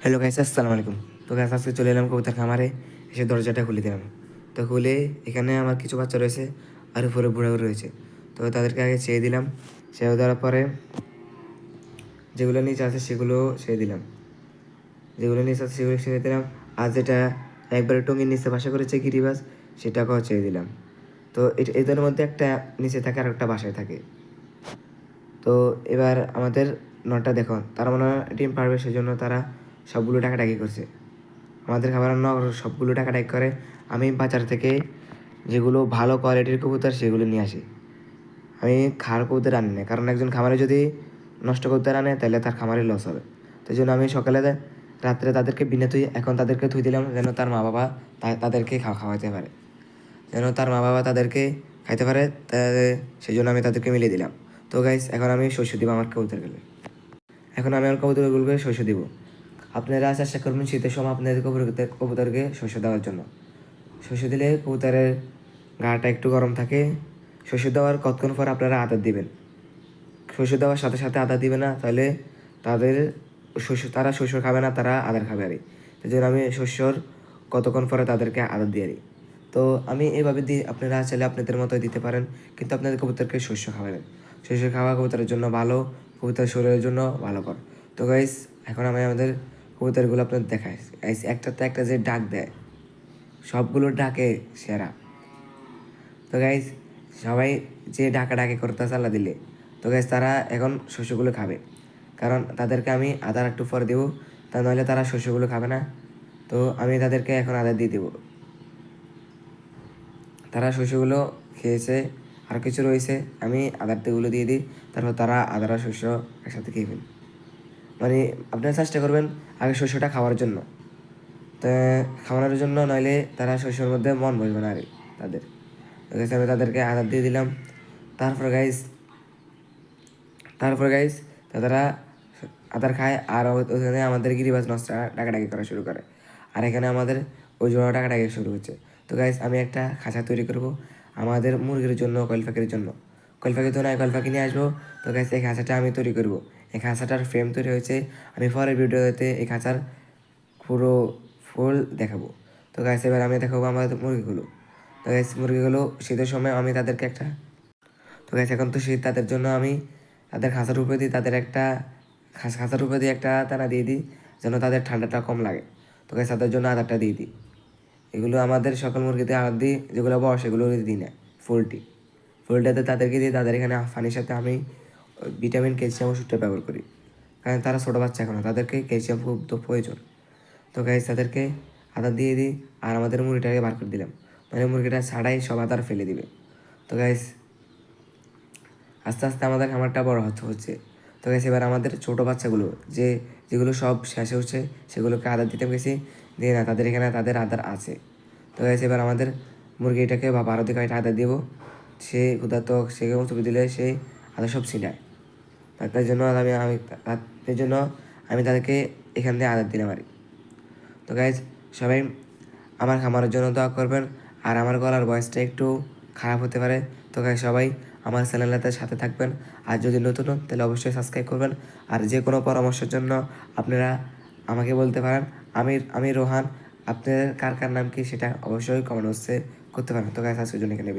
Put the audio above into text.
Hello guys, আসসালামু আলাইকুম। তো গাইস, আজকে চলে এলাম কবুতর খামারে। এসে দরজাটা খুলে দিলাম। তো খুলে এখানে আমার কিছু বাচ্চা রয়েছে আর উপরে বুড়াও রয়েছে। তো তাদেরকে আগে ছেড়ে দিলাম। ছেড়ে দেওয়ার পরে যেগুলো নিচে আছে সেগুলো ছেড়ে দিলাম। যেগুলো নিচে আছে সেগুলো ছেড়ে দিলাম। আর যেটা একবারে টঙ্গির নিচে বাসা করেছে গিরিবাজ, সেটাকেও ছেড়ে দিলাম। তো এদের মধ্যে একটা নিচে থাকে আর একটা বাসায় থাকে। তো এবার আমাদের নটা দেখো, তারা মনে হয় ডিম পারবে, সেজন্য তারা সবগুলো টাকাটাকি করছে। আমাদের খাবার সবগুলো টাকাটাকি করে। আমি বাজার থেকে যেগুলো ভালো কোয়ালিটির কবুতর সেগুলো নিয়ে আসি। আমি খাওয়ার কবুতর আনি না, কারণ একজন খামারে যদি নষ্ট কবুতর আনে তাহলে তার খামারে লস হবে। তাই জন্য আমি সকালে রাত্রে তাদেরকে বিনা থুই, এখন তাদেরকে থুই দিলাম যেন তার মা বাবা তাদেরকে খাওয়াতে পারে, যেন তার মা বাবা তাদেরকে খাইতে পারে। সেই জন্য আমি তাদেরকে মিলিয়ে দিলাম। তো গাইস, এখন আমি শস্য দিব আমার কবুতরগুলো। এখন আমি আমার কবুতরগুলোকে শস্য দিব। আপনারা চেষ্টা করবেন শীতের সময় আপনাদের কবুতরকে শস্য দেওয়ার জন্য। শস্য দিলে কবুতরের গাটা একটু গরম থাকে। শস্য দেওয়ার কতক্ষণ পর আপনারা আদর দিবেন। শস্য দেওয়ার সাথে সাথে আদর দিবে না, তাহলে তাদের তারা শস্য খাবে না, তারা আদর খাবে আর। এই জন্য আমি শস্যর কতক্ষণ পরে তাদেরকে আদর দিয়ে দিই। তো আমি এইভাবে দিই, আপনারা চাইলে আপনাদের মতো দিতে পারেন, কিন্তু আপনাদের কবুতরকে শস্য খাওয়াবেন। শস্য খাওয়া কবুতরের জন্য ভালো, কবুতর শরীরের জন্য ভালো কর। তো গাইস, এখন আমি আমাদের কবুতরগুলো আপনাদের দেখাই। একটাতে একটা যে ডাক দেয়, সবগুলো ডাকে সেরা। তো গাইজ, সবাই যে ডাকে করতে চালা দিলে, তো গাইজ তারা এখন শস্যগুলো খাবে, কারণ তাদেরকে আমি আদার একটু পরে দেবো, তা নাহলে তারা শস্যগুলো খাবে না। তো আমি তাদেরকে এখন আদার দিয়ে দেবো। তারা শস্যগুলো খেয়েছে, আর কিছু রয়েছে, আমি আদারগুলো দিয়ে দিই, তারপর তারা আদার আর শস্য একসাথে খেয়ে ফেলি। মানে আপনারা চেষ্টা করবেন আগে শস্যটা খাওয়ার জন্য, তো খাওয়ানোর জন্য, নইলে তারা শস্যের মধ্যে মন বসবে না আর তাদের। আমি তাদেরকে আদার দিয়ে দিলাম। তারপর গাইজ তারা আদার খায়, আর ওখানে আমাদের গিরিবাজ নষ্টা ডাকাডাকি করা শুরু করে। আর এখানে আমাদের ওই জোড়া ডাকাডাকি শুরু হচ্ছে। তো গাইজ, আমি একটা খাঁচা তৈরি করব আমাদের মুরগির জন্য, কয়েল পাখির জন্য। কয়েল পাখির জন্য কয়েল পাখি নিয়ে আসবো। তো গাইজ, এই খাঁচাটা আমি তৈরি করব। এই খাঁচাটার ফ্রেম তৈরি হয়েছে, আমি পরের ভিডিওতে এই খাঁচার পুরো ফুল দেখাবো। তো গাইজ, এবার আমি দেখাবো আমাদের মুরগিগুলো। তো গাইজ, মুরগিগুলো শীতের সময় আমি তাদেরকে একটা, তো গাইস এখন তো শীত, তাদের জন্য আমি তাদের খাঁচার উপরে দিই, তাদের একটা খাঁচার উপরে দিয়ে একটা তারা দিয়ে দিই, যেন তাদের ঠান্ডাটা কম লাগে। তো গাইস, তাদের জন্য আদারটা দিয়ে দিই। এগুলো আমাদের সকল মুরগিতে আদার দিই, যেগুলো বড় সেগুলো দিই না। ফুলটি ফুলটাতে তাদেরকে দিই। তাদের এখানে পানির সাথে আমি ভিটামিন, ক্যালসিয়াম ওষুধটা ব্যবহার করি, কারণ তারা ছোটো বাচ্চা এখনও, তাদেরকে ক্যালসিয়াম খুব তো প্রয়োজন। তো গাইস, তাদেরকে আদার দিয়ে দিই, আর আমাদের মুরগিটাকে বার করে দিলাম, মানে মুরগিটা ছাড়াই সব আদার ফেলে দিবে। তো গাইস, আস্তে আস্তে আমাদের খামারটা বড় হচ্ছে। তো গেছে এবার আমাদের ছোটো বাচ্চাগুলো যেগুলো সব শেষে হচ্ছে, সেগুলোকে আদার দিতে গেছি, দিয়ে না, তাদের এখানে তাদের আদার আছে। তো গেছে এবার আমাদের মুরগিটাকে বা 12 থেকে আদার দিব। সে ক্ষুধার্ত, সে ছবি দিলে সে আদার সব ছিনায়। তার জন্য তাদের জন্য আমি তাদেরকে এখান থেকে আদার দিলাম আর। তো গাইজ, সবাই আমার খামারের জন্য দোয়া করবেন। আর আমার গলার ভয়েসটা একটু খারাপ হতে পারে, তো গাইজ সবাই আমার চ্যানেলটাতে সাথে থাকবেন। আর যদি নতুন হন তাহলে অবশ্যই সাবস্ক্রাইব করবেন। আর যে কোনো পরামর্শের জন্য আপনারা আমাকে বলতে পারেন। আমি রোহান। আপনাদের কার কার নাম কি সেটা অবশ্যই কমেন্ট বক্সে করতে পারেন। তো গাইজ, আজকের জন্য এখানে